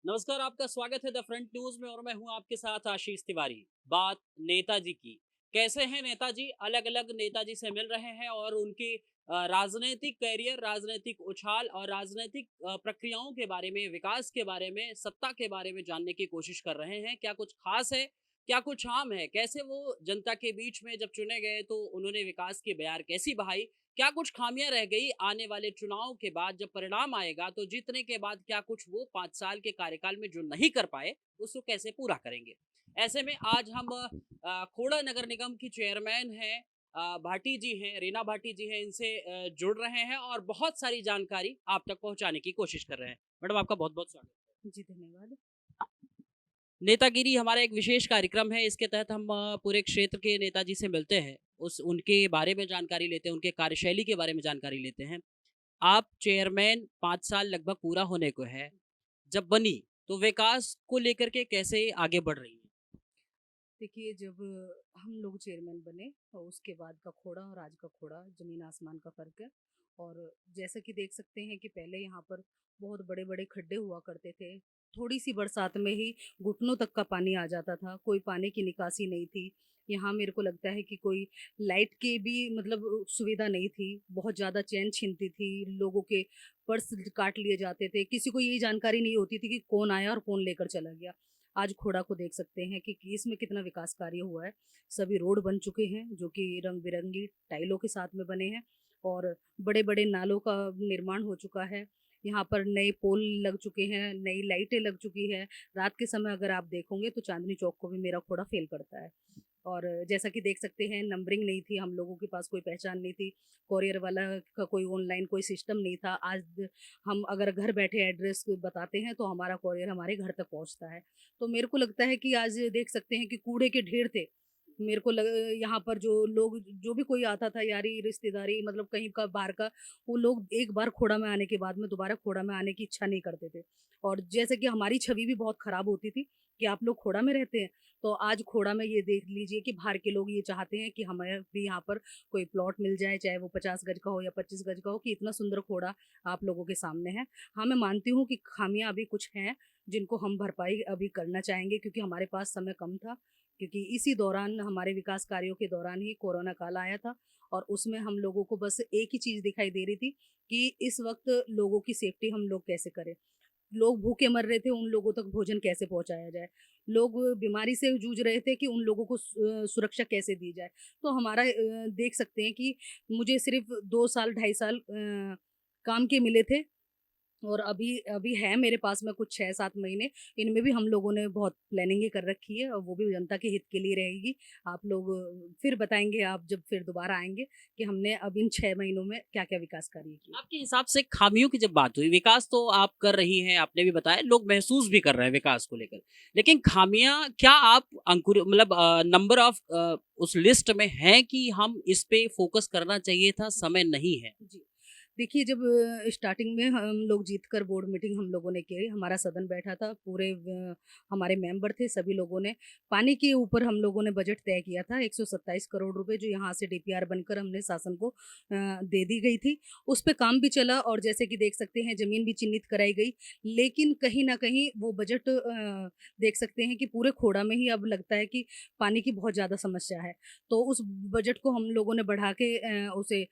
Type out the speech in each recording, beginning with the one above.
नमस्कार, आपका स्वागत है द फ्रंट न्यूज में और मैं हूं आपके साथ आशीष तिवारी। बात नेताजी की। कैसे हैं नेताजी? अलग अलग नेताजी से मिल रहे हैं और उनकी राजनीतिक कैरियर, राजनीतिक उछाल और राजनीतिक प्रक्रियाओं के बारे में, विकास के बारे में, सत्ता के बारे में जानने की कोशिश कर रहे हैं। क्या कुछ खास है, क्या कुछ आम है, कैसे वो जनता के बीच में जब चुने गए तो उन्होंने विकास की बयार कैसी बहाई, क्या कुछ खामियां रह गई आने वाले चुनाव के बाद जब परिणाम आएगा तो जीतने के बाद क्या कुछ वो 5 साल के कार्यकाल में जो नहीं कर पाए उसको कैसे पूरा करेंगे। ऐसे में आज हम खोड़ा नगर निगम की चेयरमैन हैं, भाटी जी हैं, रीना भाटी जी हैं, इनसे जुड़ रहे हैं और बहुत सारी जानकारी आप तक पहुंचाने की कोशिश कर रहे हैं। मैडम, आपका बहुत बहुत स्वागत है। जी, धन्यवाद। नेतागिरी हमारा एक विशेष कार्यक्रम है। इसके तहत हम पूरे क्षेत्र के नेताजी से मिलते हैं, उस उनके बारे में जानकारी लेते हैं, उनके कार्यशैली के बारे में जानकारी लेते हैं। आप चेयरमैन 5 साल लगभग पूरा होने को है, जब बनी तो विकास को लेकर के कैसे आगे बढ़ रही हैं? देखिए, जब हम लोग चेयरमैन बने तो उसके बाद का खोड़ा और आज का खोड़ा ज़मीन आसमान का फ़र्क है। और जैसा कि देख सकते हैं कि पहले यहाँ पर बहुत बड़े-बड़े खड्डे हुआ करते थे। थोड़ी-सी बरसात में ही घुटनों तक का पानी आ जाता था, कोई पानी की निकासी नहीं थी। यहाँ मेरे को लगता है कि कोई लाइट की भी मतलब सुविधा नहीं थी, बहुत ज़्यादा चैन छीनती थी, लोगों के पर्स काट लिए जाते थे, किसी को यही जानकारी नहीं होती थी कि कौन आया और कौन लेकर चला गया। आज खोड़ा को देख सकते हैं कि इसमें कितना विकास कार्य हुआ है। सभी रोड बन चुके हैं जो कि रंग-बिरंगी टाइलों के साथ में बने हैं और बड़े-बड़े नालों का निर्माण हो चुका है। यहाँ पर नए पोल लग चुके हैं, नई लाइटें लग चुकी हैं। रात के समय अगर आप देखोगे तो चांदनी चौक को भी मेरा खोड़ा फ़ेल करता है। और जैसा कि देख सकते हैं, नंबरिंग नहीं थी, हम लोगों के पास कोई पहचान नहीं थी, कोरियर वाला का कोई ऑनलाइन कोई सिस्टम नहीं था। आज हम अगर घर बैठे एड्रेस बताते हैं तो हमारा कोरियर हमारे घर तक पहुँचता है। तो मेरे को लगता है कि आज देख सकते हैं कि कूड़े के ढेर थे। मेरे को लग यहाँ पर जो लोग जो भी कोई आता था यारी रिश्तेदारी मतलब कहीं का बाहर का, वो लोग एक बार खोड़ा में आने के बाद में दोबारा खोड़ा में आने की इच्छा नहीं करते थे। और जैसे कि हमारी छवि भी बहुत खराब होती थी कि आप लोग खोड़ा में रहते हैं, तो आज खोड़ा में ये देख लीजिए कि बाहर के लोग ये चाहते हैं कि हमें भी यहाँ पर कोई प्लॉट मिल जाए, चाहे वो 50 गज का हो या 25 गज का हो, कि इतना सुंदर खोड़ा आप लोगों के सामने है। हाँ, मैं मानती हूँ कि खामियाँ अभी कुछ हैं, जिनको हम भरपाई अभी करना चाहेंगे क्योंकि हमारे पास समय कम था, क्योंकि इसी दौरान हमारे विकास कार्यों के दौरान ही कोरोना काल आया था और उसमें हम लोगों को बस एक ही चीज़ दिखाई दे रही थी कि इस वक़्त लोगों की सेफ्टी हम लोग कैसे करें। लोग भूखे मर रहे थे, उन लोगों तक भोजन कैसे पहुँचाया जाए। लोग बीमारी से जूझ रहे थे कि उन लोगों को सुरक्षा कैसे दी जाए। तो हमारा देख सकते हैं कि मुझे सिर्फ़ 2 साल, ढाई साल काम के मिले थे और अभी अभी है मेरे पास में कुछ 6-7 महीने, इनमें भी हम लोगों ने बहुत प्लानिंगें कर रखी है और वो भी जनता के हित के लिए रहेगी। आप लोग फिर बताएँगे आप जब फिर दोबारा आएँगे कि हमने अब इन 6 महीनों में क्या-क्या विकास कार्य किए। आपके हिसाब से खामियों की जब बात हुई, विकास तो आप कर रही हैं, आपने भी बताया, लोग महसूस भी कर रहे हैं विकास को लेकर। लेकिन खामियाँ क्या आप अंकुर मतलब नंबर ऑफ उस लिस्ट में हैं कि हम इस पे फोकस करना चाहिए था, जी। समय नहीं है? जी। देखिए, जब स्टार्टिंग में हम लोग जीतकर बोर्ड मीटिंग हम लोगों ने की, हमारा सदन बैठा था, पूरे हमारे मेंबर थे, सभी लोगों ने पानी के ऊपर हम लोगों ने बजट तय किया था 127 करोड़ रुपए जो यहाँ से डीपीआर बनकर हमने शासन को दे दी गई थी। उस पे काम भी चला और जैसे कि देख सकते हैं ज़मीन भी चिन्हित कराई गई, लेकिन कहीं न कहीं वो बजट देख सकते हैं कि पूरे खोड़ा में ही अब लगता है कि पानी की बहुत ज़्यादा समस्या है। तो उस बजट को हम लोगों ने बढ़ा के उसे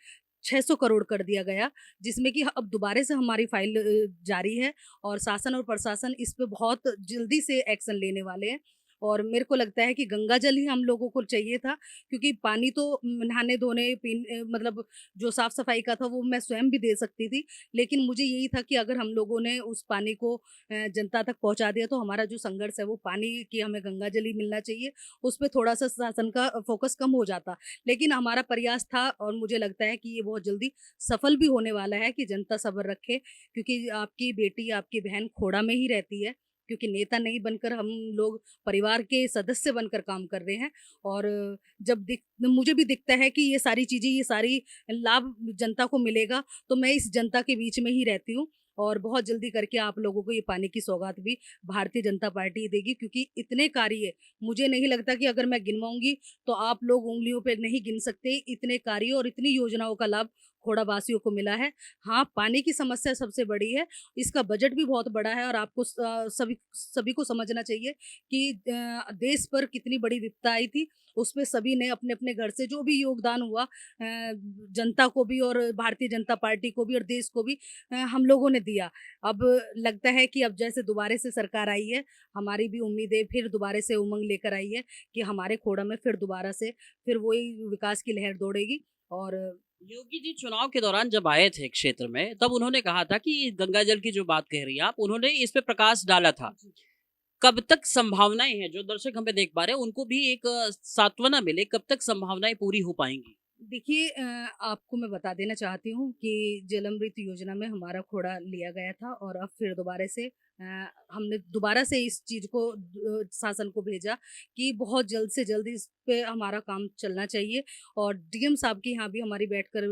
600 करोड़ कर दिया गया, जिसमें कि अब दोबारा से हमारी फाइल जारी है और शासन और प्रशासन इस पे बहुत जल्दी से एक्शन लेने वाले हैं। और मेरे को लगता है कि गंगा जल ही हम लोगों को चाहिए था, क्योंकि पानी तो नहाने-धोने, मतलब जो साफ-सफाई का था वो मैं स्वयं भी दे सकती थी। लेकिन मुझे यही था कि अगर हम लोगों ने उस पानी को जनता तक पहुँचा दिया तो हमारा जो संघर्ष है वो पानी की हमें गंगा जल ही मिलना चाहिए, उस पे थोड़ा-सा शासन का फ़ोकस कम हो जाता। लेकिन हमारा प्रयास था और मुझे लगता है कि ये बहुत जल्दी सफल भी होने वाला है कि जनता सब्र रखे, क्योंकि आपकी बेटी, आपकी बहन खोड़ा में ही रहती है, क्योंकि नेता नहीं बनकर हम लोग परिवार के सदस्य बनकर काम कर रहे हैं। और जब मुझे भी दिखता है कि ये सारी चीज़ें, ये सारी लाभ जनता को मिलेगा, तो मैं इस जनता के बीच में ही रहती हूँ और बहुत जल्दी करके आप लोगों को ये पानी की सौगात भी भारतीय जनता पार्टी देगी, क्योंकि इतने कार्य मुझे नहीं लगता कि अगर मैं गिनवाऊँगी तो आप लोग उँगलियों पे नहीं गिन सकते, इतने कार्यों और इतनी योजनाओं का लाभ खोड़ावासियों को मिला है। हाँ, पानी की समस्या सबसे बड़ी है, इसका बजट भी बहुत बड़ा है और आपको सभी सभी को समझना चाहिए कि देश पर कितनी बड़ी विपदा आई थी, उसमें सभी ने अपने-अपने घर से जो भी योगदान हुआ जनता को भी और भारतीय जनता पार्टी को भी और देश को भी हम लोगों ने दिया। अब लगता है कि अब जैसे दोबारा से सरकार आई है, हमारी भी उम्मीदें फिर दोबारा से उमंग लेकर आई है कि हमारे खोड़ा में फिर दोबारा से फिर वही विकास की लहर दौड़ेगी और योगी जी चुनाव के दौरान जब आए थे क्षेत्र में, तब उन्होंने कहा था कि गंगा जल की जो बात कह रही हैं आप, उन्होंने इस पे प्रकाश डाला था। जी। कब तक संभावनाएं हैं, जो दर्शक हमें देख पा रहे हैं उनको भी एक सांत्वना मिले, कब तक संभावनाएं पूरी हो पाएंगी? देखिए आपको मैं बता देना चाहती हूँ कि जलमृत योजना में हमारा खोड़ा लिया गया था और अब फिर दोबारा से हमने दोबारा से इस चीज़ को शासन को भेजा कि बहुत जल्द से जल्द इस पे हमारा काम चलना चाहिए और डीएम साहब के यहाँ भी हमारी बैठकर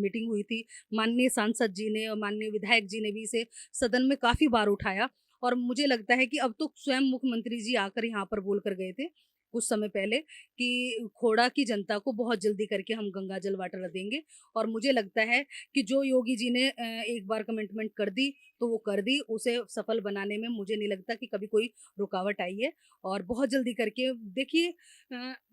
मीटिंग हुई थी। माननीय सांसद जी ने और माननीय विधायक जी ने भी इसे सदन में काफ़ी बार उठाया और मुझे लगता है कि अब तो स्वयं मुख्यमंत्री जी आकर यहाँ पर बोल कर गए थे कुछ समय पहले कि खोड़ा की जनता को बहुत जल्दी करके हम गंगा जल वाटर देंगे और मुझे लगता है कि जो योगी जी ने एक बार कमिटमेंट कर दी तो वो कर दी, उसे सफल बनाने में मुझे नहीं लगता कि कभी कोई रुकावट आई है और बहुत जल्दी करके देखिए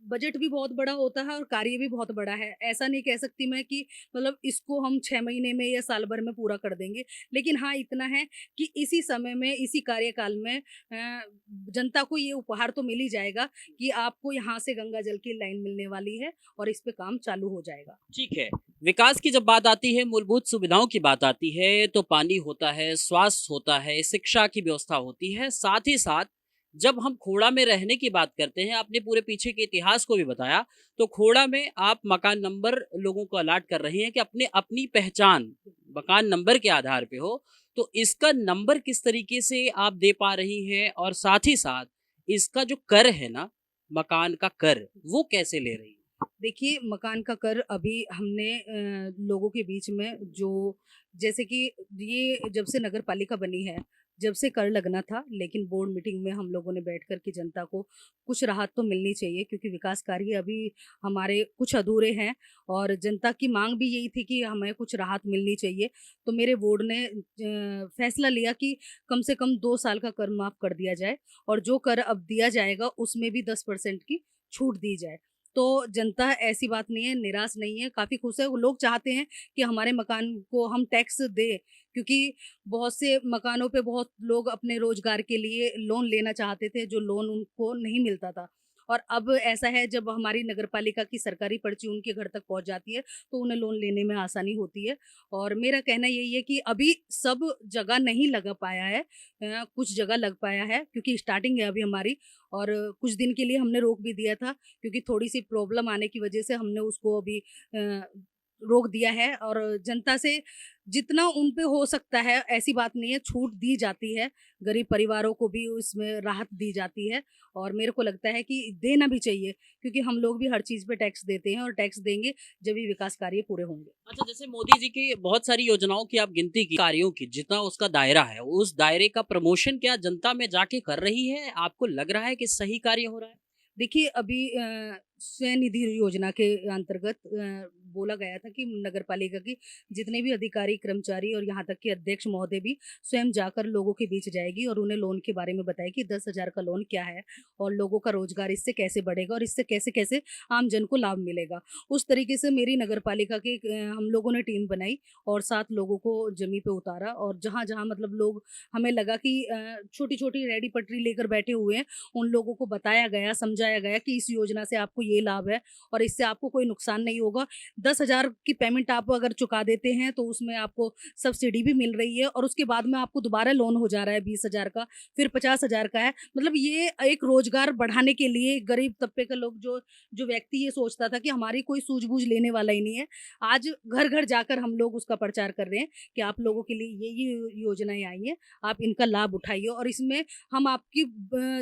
बजट भी बहुत बड़ा होता है और कार्य भी बहुत बड़ा है। ऐसा नहीं कह सकती मैं कि मतलब इसको हम 6 महीने में या साल भर में पूरा कर देंगे, लेकिन हाँ इतना है कि इसी समय में, इसी कार्यकाल में जनता को ये उपहार तो मिल ही जाएगा कि आपको यहाँ से गंगा जल की लाइन मिलने वाली है और इस पे काम चालू हो जाएगा। ठीक है। विकास की जब बात आती है, मूलभूत सुविधाओं की बात आती है, तो पानी होता है, स्वास्थ्य होता है, शिक्षा की व्यवस्था होती है। साथ ही साथ जब हम खोड़ा में रहने की बात करते हैं, आपने पूरे पीछे के इतिहास को भी बताया, तो खोड़ा में आप मकान नंबर लोगों को अलॉट कर रही हैं कि अपने अपनी पहचान मकान नंबर के आधार पे हो। तो इसका नंबर किस तरीके से आप दे पा रही हैं और साथ ही साथ इसका जो कर है ना, मकान का कर, वो कैसे ले रही हैं? देखिए, मकान का कर अभी हमने लोगों के बीच में जो जैसे कि ये जब से नगर पालिका बनी है, जब से कर लगना था, लेकिन बोर्ड मीटिंग में हम लोगों ने बैठकर के जनता को कुछ राहत तो मिलनी चाहिए क्योंकि विकास कार्य अभी हमारे कुछ अधूरे हैं और जनता की माँग भी यही थी कि हमें कुछ राहत मिलनी चाहिए। तो मेरे बोर्ड ने फैसला लिया कि कम से कम 2 साल का कर माफ़ कर दिया जाए और जो कर अब दिया जाएगा, उसमें भी 10% की छूट दी जाए। तो जनता ऐसी बात नहीं है, निराश नहीं है, काफ़ी खुश है। वो लोग चाहते हैं कि हमारे मकान को हम टैक्स दें क्योंकि बहुत से मकानों पे बहुत लोग अपने रोज़गार के लिए लोन लेना चाहते थे, जो लोन उनको नहीं मिलता था। और अब ऐसा है जब हमारी नगर पालिका की सरकारी पर्ची उनके घर तक पहुँच जाती है, तो उन्हें लोन लेने में आसानी होती है। और मेरा कहना यही है कि अभी सब जगह नहीं लग पाया है कुछ जगह लग पाया है क्योंकि स्टार्टिंग है अभी हमारी और कुछ दिन के लिए हमने रोक भी दिया था क्योंकि थोड़ी-सी प्रॉब्लम आने की वजह से हमने उसको अभी रोक दिया है और जनता से जितना उन पे हो सकता है ऐसी बात नहीं है, छूट दी जाती है, गरीब परिवारों को भी उसमें राहत दी जाती है और मेरे को लगता है कि देना भी चाहिए क्योंकि हम लोग भी हर चीज़ पे टैक्स देते हैं और टैक्स देंगे जब ही विकास कार्य पूरे होंगे। अच्छा, जैसे मोदी जी की बहुत सारी योजनाओं की आप गिनती की, कार्यों की, जितना उसका दायरा है, उस दायरे का प्रमोशन क्या जनता में जाके कर रही है? आपको लग रहा है कि सही कार्य हो रहा है? देखिए अभी स्वनिधि योजना के अंतर्गत बोला गया था कि नगर पालिका की जितने भी अधिकारी कर्मचारी और यहाँ तक कि अध्यक्ष महोदय भी स्वयं जाकर लोगों के बीच जाएगी और उन्हें लोन के बारे में बताएगी कि 10,000 का लोन क्या है और लोगों का रोजगार इससे कैसे बढ़ेगा और इससे कैसे कैसे आम जन को लाभ मिलेगा। उस तरीके से मेरी नगर पालिका के हम लोगों ने टीम बनाई और 7 लोगों को जमी पे उतारा और जहाँ जहाँ मतलब लोग हमें लगा कि छोटी छोटी रेडी पटरी लेकर बैठे हुए हैं, उन लोगों को बताया गया, समझाया गया कि इस योजना से आपको ये लाभ है और इससे आपको कोई नुकसान नहीं होगा। 10,000 की पेमेंट आप अगर चुका देते हैं तो उसमें आपको सब्सिडी भी मिल रही है और उसके बाद में आपको दोबारा लोन हो जा रहा है 20,000 का, फिर 50,000 का है। मतलब ये एक रोजगार बढ़ाने के लिए गरीब तबके का लोग जो जो व्यक्ति ये सोचता था कि हमारी कोई सूझबूझ लेने वाला ही नहीं है, आज घर-घर जाकर हम लोग उसका प्रचार कर रहे हैं कि आप लोगों के लिए ये योजनाएँ आई हैं, आप इनका लाभ उठाइए और इसमें हम आपकी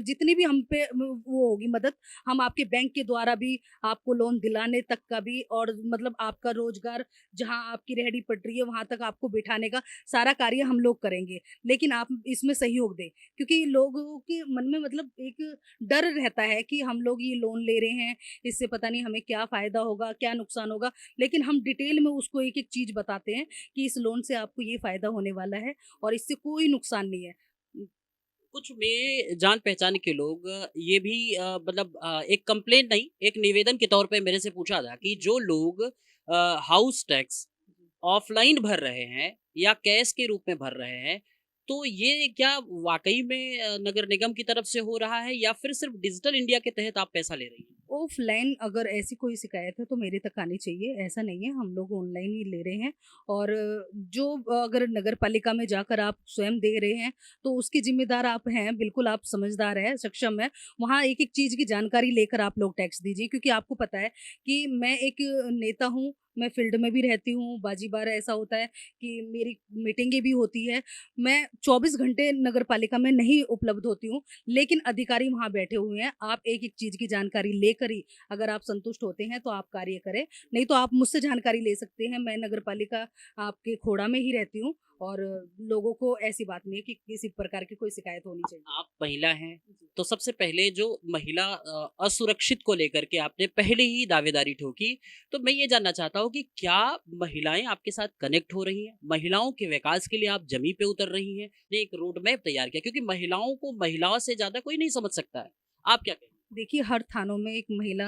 जितनी भी हम पे वो होगी मदद, हम आपके बैंक के द्वारा भी आपको लोन दिलाने तक का भी और मतलब मतलब आपका रोजगार, जहाँ आपकी रेहड़ी पट रही है वहां तक आपको बिठाने का सारा कार्य हम लोग करेंगे, लेकिन आप इसमें सहयोग दें। क्योंकि लोगों के मन में मतलब एक डर रहता है कि हम लोग ये लोन ले रहे हैं, इससे पता नहीं हमें क्या फायदा होगा, क्या नुकसान होगा, लेकिन हम डिटेल में उसको एक एक चीज बताते हैं कि इस लोन से आपको ये फायदा होने वाला है और इससे कोई नुकसान नहीं है। कुछ मेरे जान पहचान के लोग ये भी मतलब एक कंप्लेंट नहीं, एक निवेदन के तौर पे मेरे से पूछा था कि जो लोग हाउस टैक्स ऑफलाइन भर रहे हैं या कैश के रूप में भर रहे हैं, तो ये क्या वाक़ई में नगर निगम की तरफ से हो रहा है या फिर सिर्फ़ डिजिटल इंडिया के तहत आप पैसा ले रही हैं? ऑफलाइन अगर ऐसी कोई शिकायत है तो मेरे तक आनी चाहिए, ऐसा नहीं है, हम लोग ऑनलाइन ही ले रहे हैं। और जो अगर नगर पालिका में जाकर आप स्वयं दे रहे हैं तो उसके जिम्मेदार आप हैं, बिल्कुल आप समझदार हैं, सक्षम है। वहाँ एक एक चीज़ की जानकारी लेकर आप लोग टैक्स दीजिए, क्योंकि आपको पता है कि मैं एक नेता हूँ, मैं फील्ड में भी रहती हूँ, बाजी-बार ऐसा होता है कि मेरी मीटिंगें भी होती है। मैं 24 घंटे नगर पालिका में नहीं उपलब्ध होती हूँ, लेकिन अधिकारी वहाँ बैठे हुए हैं। आप एक-एक चीज़ की जानकारी लेकर ही अगर आप संतुष्ट होते हैं तो आप कार्य करें, नहीं तो आप मुझसे जानकारी ले सकते हैं। मैं नगर पालिका आपके खोड़ा में ही रहती हूँ और लोगों को ऐसी बात नहीं है कि किसी प्रकार की कोई शिकायत होनी चाहिए। आप महिला हैं, जी। तो सबसे पहले जो महिला असुरक्षित को लेकर के आपने पहले ही दावेदारी ठोकी, तो मैं ये जानना चाहता हूँ कि क्या महिलाएँ आपके साथ कनेक्ट हो रही हैं? महिलाओं के विकास के लिए आप ज़मीन पे उतर रही हैं? ने एक रोड मैप तैयार किया क्योंकि महिलाओं को महिलाओं से ज़्यादा कोई नहीं समझ सकता है। आप क्या कहेंगे? देखिए, हर थानों में एक महिला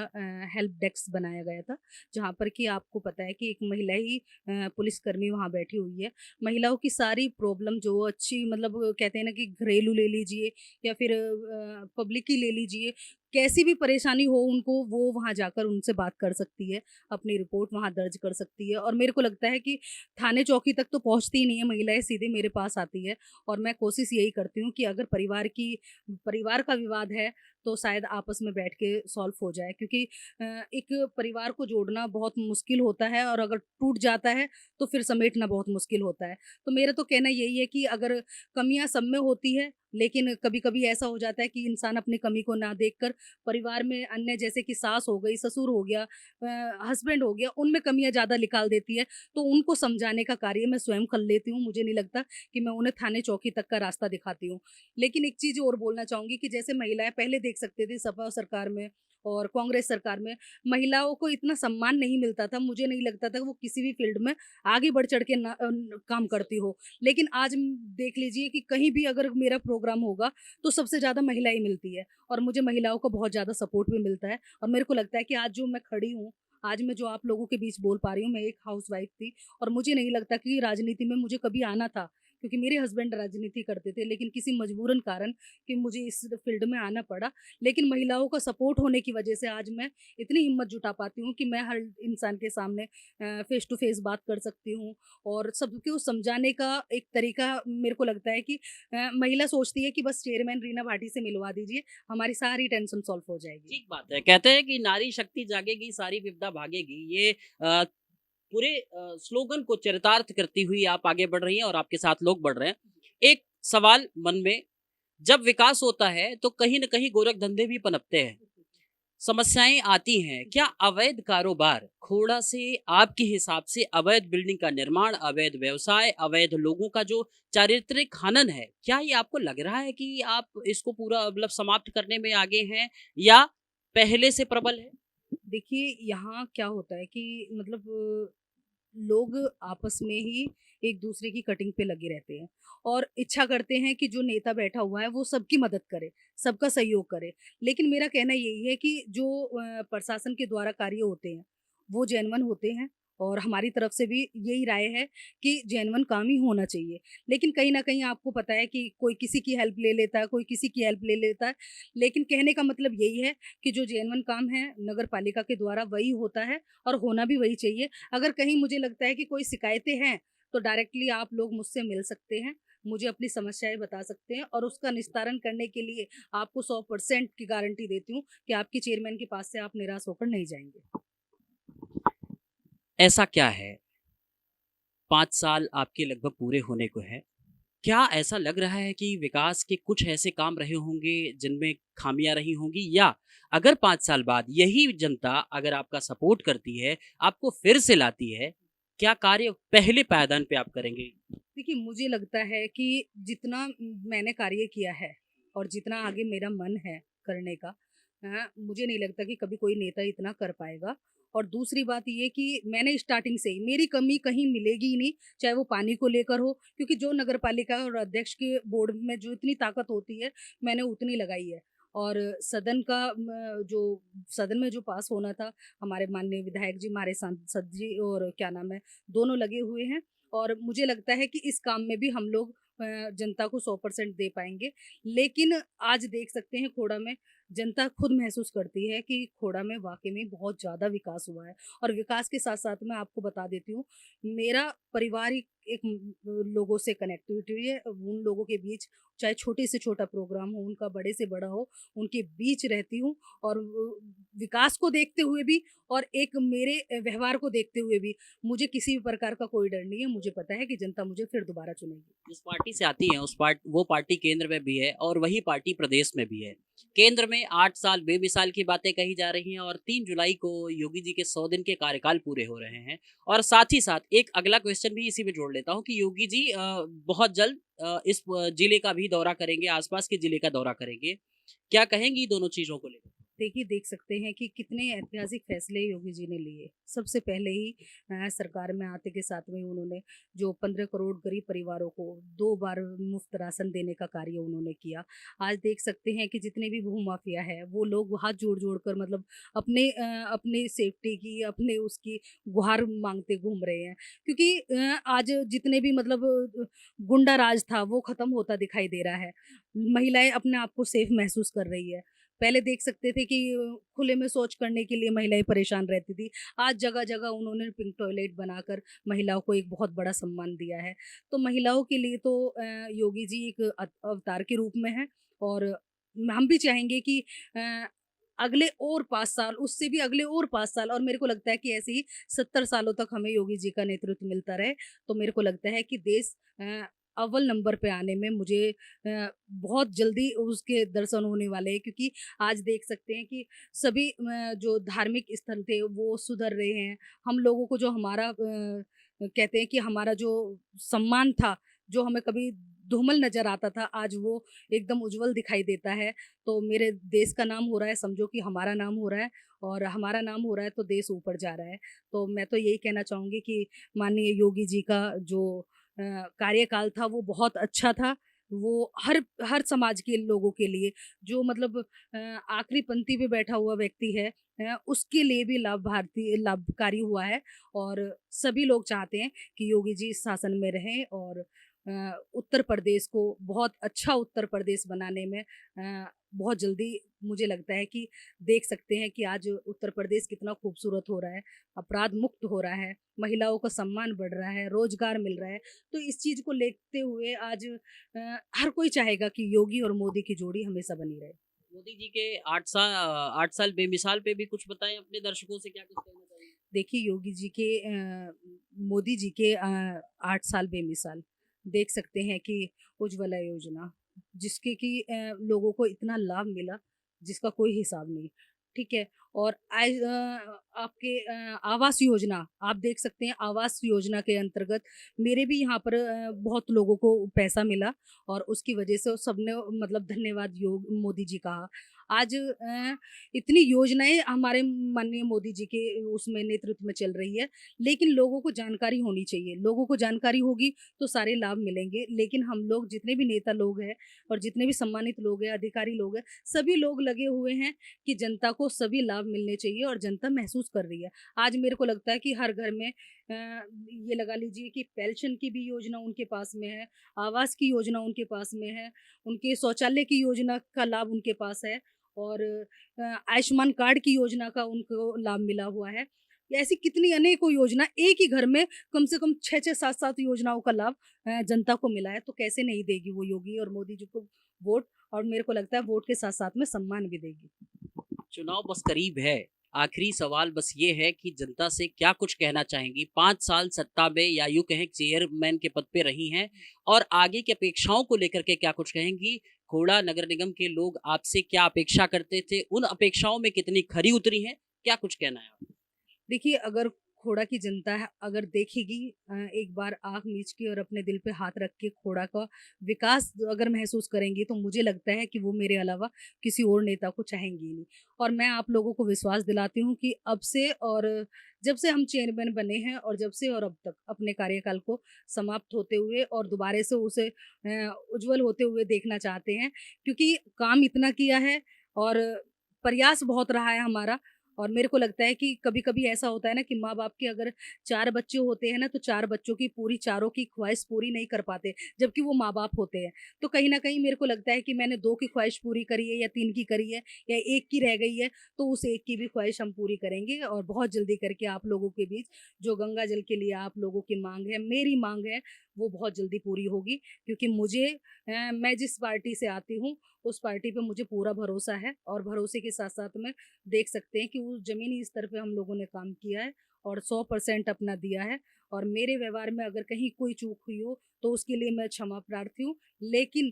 हेल्प डेस्क बनाया गया था, जहाँ पर कि आपको पता है कि एक महिला ही पुलिसकर्मी वहाँ बैठी हुई है। महिलाओं की सारी प्रॉब्लम जो अच्छी मतलब कहते हैं ना कि घरेलू ले लीजिए या फिर पब्लिक की ले लीजिए, कैसी भी परेशानी हो उनको, वो वहाँ जाकर उनसे बात कर सकती है, अपनी रिपोर्ट वहाँ दर्ज कर सकती है। और मेरे को लगता है कि थाने चौकी तक तो पहुँचती ही नहीं है महिलाएँ, सीधे मेरे पास आती है। और मैं कोशिश यही करती हूँ कि अगर परिवार का विवाद है तो शायद आपस में बैठ के सॉल्व हो जाए, क्योंकि एक परिवार को जोड़ना बहुत मुश्किल होता है और अगर टूट जाता है तो फिर समेटना बहुत मुश्किल होता है। तो मेरा तो कहना यही है कि अगर कमियां सब में होती है, लेकिन कभी कभी ऐसा हो जाता है कि इंसान अपनी कमी को ना देखकर परिवार में अन्य, जैसे कि सास हो गई, ससुर हो गया, हस्बैंड हो गया, उनमें कमियां ज़्यादा निकाल देती है। तो उनको समझाने का कार्य मैं स्वयं कर लेती हूँ। मुझे नहीं लगता कि मैं उन्हें थाने चौकी तक का रास्ता दिखाती हूँ। लेकिन एक चीज़ और बोलना चाहूँगी कि जैसे महिलाएँ पहले देख सकते थे सपा सरकार में और कांग्रेस सरकार में, महिलाओं को इतना सम्मान नहीं मिलता था। मुझे नहीं लगता था कि वो किसी भी फ़ील्ड में आगे बढ़ चढ़ के काम करती हो। लेकिन आज देख लीजिए कि कहीं भी अगर मेरा प्रोग्राम होगा, तो सबसे ज़्यादा महिलाएँ मिलती है और मुझे महिलाओं का बहुत ज़्यादा सपोर्ट भी मिलता है। और मेरे को लगता है कि आज जो मैं खड़ी हूँ, आज मैं जो आप लोगों के बीच बोल पा रही हूँ, मैं एक हाउसवाइफ़ थी और मुझे नहीं लगता कि राजनीति में मुझे कभी आना था, क्योंकि मेरे हस्बैंड राजनीति करते थे, लेकिन किसी मजबूरन कारण कि मुझे इस फील्ड में आना पड़ा। लेकिन महिलाओं का सपोर्ट होने की वजह से आज मैं इतनी हिम्मत जुटा पाती हूँ कि मैं हर इंसान के सामने फेस टू फेस बात कर सकती हूँ। और सबको समझाने का एक तरीका मेरे को लगता है कि महिला सोचती है कि बस चेयरमैन रीना भाटी से मिलवा दीजिए, हमारी सारी टेंशन सॉल्व हो जाएगी। ठीक बात है। कहते हैं कि नारी शक्ति जागेगी, सारी विपदा भागेगी। ये पूरे स्लोगन को चरितार्थ करती हुई आप आगे बढ़ रही हैं और आपके साथ लोग बढ़ रहे हैं। एक सवाल मन में, जब विकास होता है तो कहीं न कहीं गोरखधंधे भी पनपते हैं, समस्याएँ आती हैं। क्या अवैध कारोबार, खोड़ा से आपके हिसाब से अवैध बिल्डिंग का निर्माण, अवैध व्यवसाय, अवैध लोगों का जो चारित्रिक हनन है, क्या ये आपको लग रहा है कि आप इसको पूरा मतलब समाप्त करने में आगे हैं या पहले से प्रबल है? देखिए, यहाँ क्या होता है कि मतलब लोग आपस में ही एक दूसरे की कटिंग पे लगे रहते हैं और इच्छा करते हैं कि जो नेता बैठा हुआ है वो सबकी मदद करे, सबका सहयोग करे। लेकिन मेरा कहना यही है कि जो प्रशासन के द्वारा कार्य होते हैं, वो जेन्युइन होते हैं और हमारी तरफ से भी यही राय है कि जेन्युइन काम ही होना चाहिए। लेकिन कहीं न कहीं आपको पता है कि कोई किसी की हेल्प ले लेता है, कोई किसी की हेल्प ले लेता है। लेकिन कहने का मतलब यही है कि जो जेन्युइन काम है नगर पालिका के द्वारा वही होता है और होना भी वही चाहिए। अगर कहीं मुझे लगता है कि कोई शिकायतें हैं, तो डायरेक्टली आप लोग मुझसे मिल सकते हैं, मुझे अपनी समस्याएँ बता सकते हैं और उसका निस्तारण करने के लिए आपको 100% की गारंटी देती हूँ कि आपके चेयरमैन के पास से आप निराश होकर नहीं जाएँगे। ऐसा क्या है? 5 साल आपके लगभग पूरे होने को है। क्या ऐसा लग रहा है कि विकास के कुछ ऐसे काम रहे होंगे जिनमें खामियां रही होंगी, या अगर 5 साल बाद यही जनता अगर आपका सपोर्ट करती है, आपको फिर से लाती है, क्या कार्य पहले पायदान पे आप करेंगे? देखिए, मुझे लगता है कि जितना मैंने कार्य किया है और जितना आगे मेरा मन है करने का, मुझे नहीं लगता कि कभी कोई नेता इतना कर पाएगा। और दूसरी बात ये कि मैंने स्टार्टिंग से ही मेरी कमी कहीं मिलेगी ही नहीं, चाहे वो पानी को लेकर हो, क्योंकि जो नगर पालिका और अध्यक्ष के बोर्ड में जो इतनी ताकत होती है, मैंने उतनी लगाई है। और सदन का जो सदन में जो पास होना था, हमारे माननीय विधायक जी, हमारे सांसद जी और क्या नाम है, दोनों लगे हुए हैं। और मुझे लगता है कि इस काम में भी हम लोग जनता को 100% दे पाएँगे। लेकिन आज देख सकते हैं खोड़ा में जनता खुद महसूस करती है कि खोड़ा में वाक़ई में बहुत ज़्यादा विकास हुआ है। और विकास के साथ-साथ मैं आपको बता देती हूँ, मेरा पारिवारिक एक लोगों से कनेक्टिविटी है। उन लोगों के बीच चाहे छोटे से छोटा प्रोग्राम हो, उनका बड़े से बड़ा हो, उनके बीच रहती हूँ। और वो विकास को देखते हुए भी और एक मेरे व्यवहार को देखते हुए भी मुझे किसी भी प्रकार का कोई डर नहीं है। मुझे पता है कि जनता मुझे फिर दोबारा चुनेगी। जिस पार्टी से आती हैं उस वो पार्टी केंद्र में भी है और वही पार्टी प्रदेश में भी है। केंद्र में 8 साल बेमिसाल की बातें कही जा रही हैं और 3 जुलाई को योगी जी के 100 दिन के कार्यकाल पूरे हो रहे हैं। और साथ ही साथ एक अगला क्वेश्चन भी इसी में जोड़ लेता हूँ कि योगी जी बहुत जल्द इस जिले का भी दौरा करेंगे, आसपास के जिले का दौरा करेंगे। क्या कहेंगी दोनों चीज़ों को लेकर? देखिए, देख सकते हैं कि कितने ऐतिहासिक फैसले योगी जी ने लिए। सबसे पहले ही सरकार में आते के साथ में उन्होंने जो 15 करोड़ गरीब परिवारों को 2 बार मुफ्त राशन देने का कार्य उन्होंने किया। आज देख सकते हैं कि जितने भी भूमाफिया है, वो लोग हाथ जोड़-जोड़ कर मतलब अपनी सेफ्टी की, अपने उसकी गुहार माँगते घूम रहे हैं। क्योंकि आज जितने भी मतलब गुंडा राज था, वो खत्म होता दिखाई दे रहा है। महिलाएँ अपने आप को सेफ महसूस कर रही है। पहले देख सकते थे कि खुले में शौच करने के लिए महिलाएँ परेशान रहती थी। आज जगह-जगह उन्होंने पिंक टॉयलेट बनाकर महिलाओं को एक बहुत बड़ा सम्मान दिया है। तो महिलाओं के लिए तो योगी जी एक अवतार के रूप में हैं। और हम भी चाहेंगे कि अगले और 5 साल, उससे भी अगले और 5 साल, और मेरे को लगता है कि ऐसे ही 70 सालों तक हमें योगी जी का नेतृत्व मिलता रहे। तो मेरे को लगता है कि देश अव्वल नंबर पे आने में मुझे बहुत जल्दी उसके दर्शन होने वाले हैं। क्योंकि आज देख सकते हैं कि सभी जो धार्मिक स्थल थे वो सुधर रहे हैं। हम लोगों को जो हमारा कहते हैं कि हमारा जो सम्मान था, जो हमें कभी धूमल नज़र आता था, आज वो एकदम उज्ज्वल दिखाई देता है। तो मेरे देश का नाम हो रहा है, समझो कि हमारा नाम हो रहा है। और हमारा नाम हो रहा है तो देश ऊपर जा रहा है। तो मैं तो यही कहना चाहूँगी कि माननीय योगी जी का जो कार्यकाल था वो बहुत अच्छा था। वो हर समाज के लोगों के लिए जो मतलब आखिरी पंक्ति पे बैठा हुआ व्यक्ति है, उसके लिए भी लाभकारी हुआ है। और सभी लोग चाहते हैं कि योगी जी इस शासन में रहें और उत्तर प्रदेश को बहुत अच्छा उत्तर प्रदेश बनाने में बहुत जल्दी, मुझे लगता है कि देख सकते हैं कि आज उत्तर प्रदेश कितना खूबसूरत हो रहा है, अपराध मुक्त हो रहा है, महिलाओं का सम्मान बढ़ रहा है, रोजगार मिल रहा है। तो इस चीज़ को लेते हुए आज हर कोई चाहेगा कि योगी और मोदी की जोड़ी हमेशा बनी रहे। मोदी जी के 8 साल बेमिसाल पे भी कुछ बताएं अपने दर्शकों से, क्या कुछ कहना चाहेंगे? देखिए, योगी जी के मोदी जी के 8 साल बेमिसाल। देख सकते हैं कि उज्ज्वला योजना, जिसके कि लोगों को इतना लाभ मिला, जिसका कोई हिसाब नहीं, ठीक है? और आपके आवास योजना, आप देख सकते हैं आवास योजना के अंतर्गत मेरे भी यहाँ पर बहुत लोगों को पैसा मिला। और उसकी वजह से सबने मतलब धन्यवाद योग मोदी जी कहा। आज इतनी योजनाएँ हमारे माननीय मोदी जी के उसमें नेतृत्व में चल रही है, लेकिन लोगों को जानकारी होनी चाहिए। लोगों को जानकारी होगी तो सारे लाभ मिलेंगे। लेकिन हम लोग जितने भी नेता लोग हैं और जितने भी सम्मानित लोग हैं, अधिकारी लोग हैं, सभी लोग लगे हुए हैं कि जनता को सभी लाभ मिलने चाहिए और जनता महसूस कर रही है। आज मेरे को लगता है कि हर घर में ये लगा लीजिए कि पेंशन की भी योजना उनके पास में है, आवास की योजना उनके पास में है, उनके शौचालय की योजना का लाभ उनके पास है। और आयुष्मान कार्ड की योजना का उनको लाभ मिला हुआ है। ऐसी कितनी अनेकों योजना एक ही घर में कम से कम 6-6, 7-7 योजनाओं का लाभ जनता को मिला है। तो कैसे नहीं देगी वो योगी और मोदी जी को वोट। और मेरे को लगता है वोट के साथ-साथ में सम्मान भी देगी। चुनाव बस करीब है। आखिरी सवाल बस ये है कि जनता से क्या कुछ कहना चाहेंगी? 5 साल सत्ता में या यूँ कहें चेयरमैन के पद पे रही हैं और आगे की अपेक्षाओं को लेकर के क्या कुछ कहेंगी? खोड़ा नगर निगम के लोग आपसे क्या अपेक्षा करते थे? उन अपेक्षाओं में कितनी खरी उतरी हैं? क्या कुछ कहना है आपको? देखिए, अगर खोड़ा की जनता है, अगर देखेगी एक बार आँख मीच के और अपने दिल पे हाथ रख के खोड़ा का विकास अगर महसूस करेंगी, तो मुझे लगता है कि वो मेरे अलावा किसी और नेता को चाहेंगी ही नहीं। और मैं आप लोगों को विश्वास दिलाती हूँ कि अब से और जब से हम चेयरमैन बने हैं और जब से और अब तक अपने कार्यकाल को समाप्त होते हुए और दोबारा से उसे उज्ज्वल होते हुए देखना चाहते हैं, क्योंकि काम इतना किया है और प्रयास बहुत रहा है हमारा। और मेरे को लगता है कि कभी-कभी ऐसा होता है ना कि माँ-बाप के अगर 4 बच्चे होते हैं ना, तो 4 बच्चों की पूरी चारों की ख्वाहिश पूरी नहीं कर पाते, जबकि वो माँ-बाप होते हैं। तो कहीं न कहीं मेरे को लगता है कि मैंने 2 की ख्वाहिश पूरी करी है या 3 की करी है या 1 की रह गई है, तो उस 1 की भी ख्वाहिश हम पूरी करेंगे और बहुत जल्दी करके आप लोगों के बीच जो गंगा जल के लिए आप लोगों की माँग है, मेरी माँग है, वो बहुत जल्दी पूरी होगी। क्योंकि मैं जिस पार्टी से आती हूँ, उस पार्टी पे मुझे पूरा भरोसा है और भरोसे के साथ-साथ में देख सकते हैं कि उस ज़मीनी स्तर पे हम लोगों ने काम किया है और 100% अपना दिया है। और मेरे व्यवहार में अगर कहीं कोई चूक हुई हो, तो उसके लिए मैं क्षमा प्रार्थी हूँ। लेकिन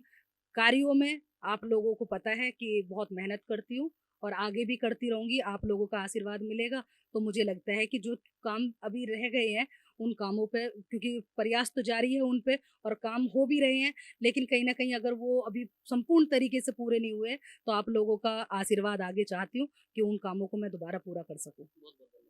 कार्यों में आप लोगों को पता है कि बहुत मेहनत करती हूँ और आगे भी करती रहूँगी, आप लोगों का आशीर्वाद मिलेगा, तो मुझे लगता है कि जो काम अभी रह गए हैं, उन कामों पे क्योंकि प्रयास तो जारी है उन पे और काम हो भी रहे हैं, लेकिन कहीं न कहीं अगर वो अभी संपूर्ण तरीके से पूरे नहीं हुए, तो आप लोगों का आशीर्वाद आगे चाहती हूँ कि उन कामों को मैं दोबारा पूरा कर सकूँ।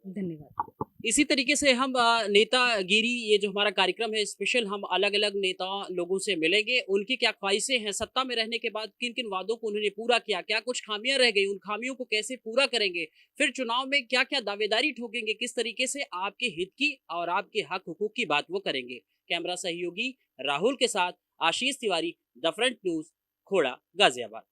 धन्यवाद। इसी तरीके से हम नेतागिरी ये जो हमारा कार्यक्रम है स्पेशल हम अलग-अलग नेता लोगों से मिलेंगे, उनकी क्या ख़्वाहिशें हैं, सत्ता में रहने के बाद किन-किन वादों को उन्होंने पूरा किया, क्या कुछ खामियाँ रह गई, उन खामियों को कैसे पूरा करेंगे, फिर चुनाव में क्या-क्या दावेदारी ठोकेंगे, किस तरीके से आपके हित की और आपके हक-हुकूक की बात वो करेंगे। कैमरा सहयोगी राहुल के साथ Ashish Tiwari, the front news, Khoda, Ghaziabad.